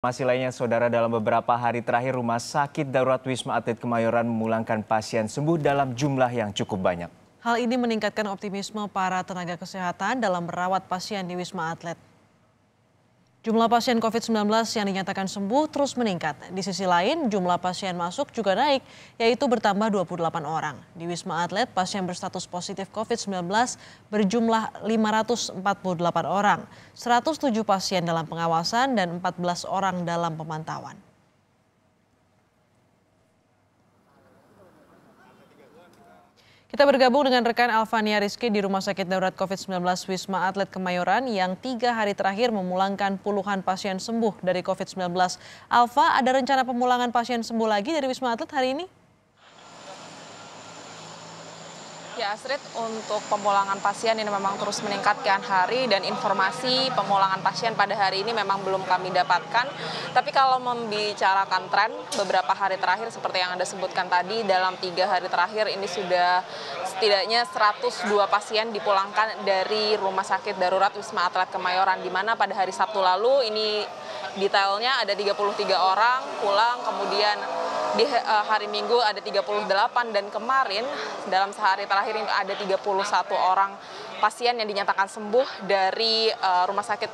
Masih lainnya, saudara, dalam beberapa hari terakhir Rumah Sakit Darurat Wisma Atlet Kemayoran memulangkan pasien sembuh dalam jumlah yang cukup banyak. Hal ini meningkatkan optimisme para tenaga kesehatan dalam merawat pasien di Wisma Atlet. Jumlah pasien COVID-19 yang dinyatakan sembuh terus meningkat. Di sisi lain, jumlah pasien masuk juga naik, yaitu bertambah 28 orang. Di Wisma Atlet, pasien berstatus positif COVID-19 berjumlah 548 orang, 107 pasien dalam pengawasan dan 14 orang dalam pemantauan. Kita bergabung dengan rekan Alfania Rizky di Rumah Sakit Darurat COVID-19 Wisma Atlet Kemayoran yang 3 hari terakhir memulangkan puluhan pasien sembuh dari COVID-19. Alfa, ada rencana pemulangan pasien sembuh lagi dari Wisma Atlet hari ini? Ya, Astrid, untuk pemulangan pasien ini memang terus meningkatkan hari dan informasi pemulangan pasien pada hari ini memang belum kami dapatkan. Tapi kalau membicarakan tren beberapa hari terakhir seperti yang Anda sebutkan tadi, dalam 3 hari terakhir ini sudah setidaknya 102 pasien dipulangkan dari Rumah Sakit Darurat Wisma Atlet Kemayoran, di mana pada hari Sabtu lalu ini detailnya ada 33 orang pulang, kemudian di hari Minggu ada 38 dan kemarin dalam sehari terakhir ini ada 31 orang pasien yang dinyatakan sembuh dari Rumah Sakit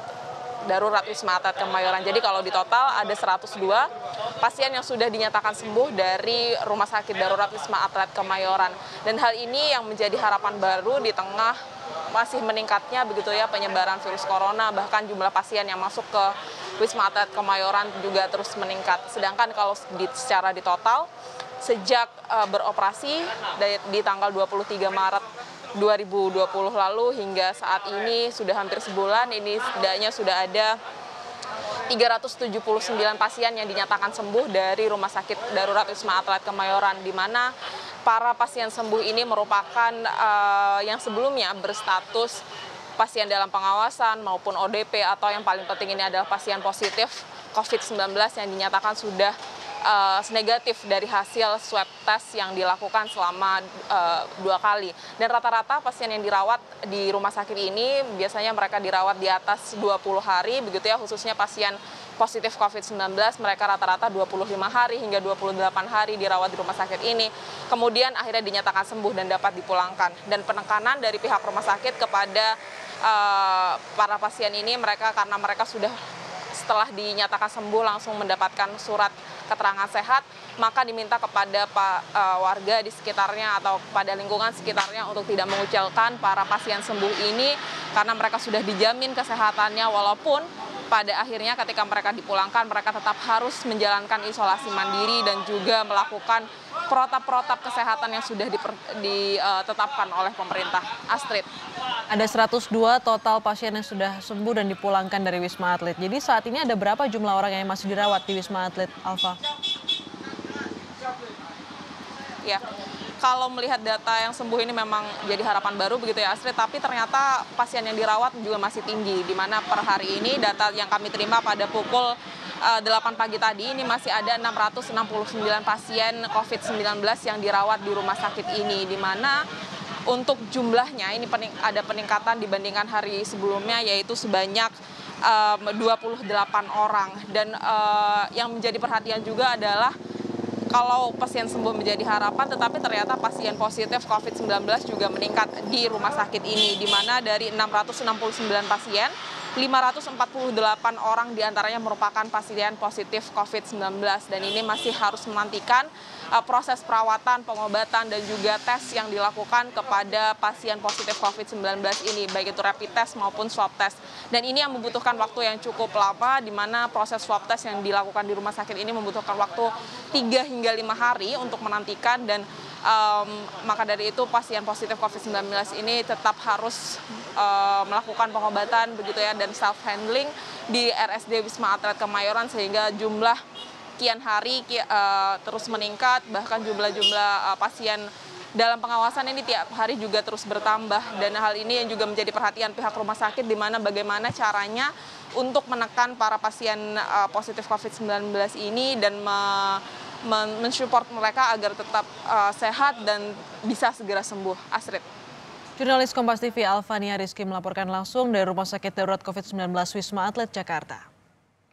Darurat Wisma Atlet Kemayoran. Jadi kalau di total ada 102 pasien yang sudah dinyatakan sembuh dari Rumah Sakit Darurat Wisma Atlet Kemayoran. Dan hal ini yang menjadi harapan baru di tengah masih meningkatnya begitu ya penyebaran virus corona, bahkan jumlah pasien yang masuk ke Wisma Atlet Kemayoran juga terus meningkat. Sedangkan kalau secara di total sejak beroperasi di tanggal 23 Maret 2020 lalu hingga saat ini sudah hampir sebulan, ini setidaknya sudah ada 379 pasien yang dinyatakan sembuh dari Rumah Sakit Darurat Wisma Atlet Kemayoran, di mana para pasien sembuh ini merupakan yang sebelumnya berstatus pasien dalam pengawasan maupun ODP, atau yang paling penting ini adalah pasien positif COVID-19 yang dinyatakan sudah negatif dari hasil swab test yang dilakukan selama 2 kali. Dan rata-rata pasien yang dirawat di rumah sakit ini biasanya mereka dirawat di atas 20 hari, begitu ya, khususnya pasien positif COVID-19 mereka rata-rata 25 hari hingga 28 hari dirawat di rumah sakit ini. Kemudian akhirnya dinyatakan sembuh dan dapat dipulangkan. Dan penekanan dari pihak rumah sakit kepada para pasien ini, karena mereka sudah setelah dinyatakan sembuh langsung mendapatkan surat keterangan sehat, maka diminta kepada warga di sekitarnya atau pada lingkungan sekitarnya untuk tidak mengucilkan para pasien sembuh ini, karena mereka sudah dijamin kesehatannya, walaupun pada akhirnya ketika mereka dipulangkan mereka tetap harus menjalankan isolasi mandiri dan juga melakukan protap-protap kesehatan yang sudah ditetapkan oleh pemerintah. Astrid. Ada 102 total pasien yang sudah sembuh dan dipulangkan dari Wisma Atlet. Jadi saat ini ada berapa jumlah orang yang masih dirawat di Wisma Atlet, Alfa? Ya, kalau melihat data yang sembuh ini memang jadi harapan baru begitu ya, Astrid, tapi ternyata pasien yang dirawat juga masih tinggi, di mana per hari ini data yang kami terima pada pukul 8 pagi tadi ini masih ada 669 pasien COVID-19 yang dirawat di rumah sakit ini, di mana untuk jumlahnya ini ada peningkatan dibandingkan hari sebelumnya, yaitu sebanyak 28 orang. Dan yang menjadi perhatian juga adalah kalau pasien sembuh menjadi harapan, tetapi ternyata pasien positif COVID-19 juga meningkat di rumah sakit ini, di mana dari 669 pasien, 548 orang diantaranya merupakan pasien positif COVID-19, dan ini masih harus menantikan proses perawatan, pengobatan, dan juga tes yang dilakukan kepada pasien positif COVID-19 ini, baik itu rapid test maupun swab test. Dan ini yang membutuhkan waktu yang cukup lama, di mana proses swab test yang dilakukan di rumah sakit ini membutuhkan waktu 3 hingga 5 hari untuk menantikan, dan maka dari itu pasien positif COVID-19 ini tetap harus melakukan pengobatan begitu ya, dan self handling di RSD Wisma Atlet Kemayoran, sehingga jumlah kian hari terus meningkat, bahkan jumlah pasien dalam pengawasan ini tiap hari juga terus bertambah. Dan hal ini yang juga menjadi perhatian pihak rumah sakit, di mana bagaimana caranya untuk menekan para pasien positif COVID-19 ini dan mensupport mereka agar tetap sehat dan bisa segera sembuh. Astrid. Jurnalis Kompas TV Alfania Rizky melaporkan langsung dari Rumah Sakit Darurat COVID-19 Wisma Atlet Jakarta.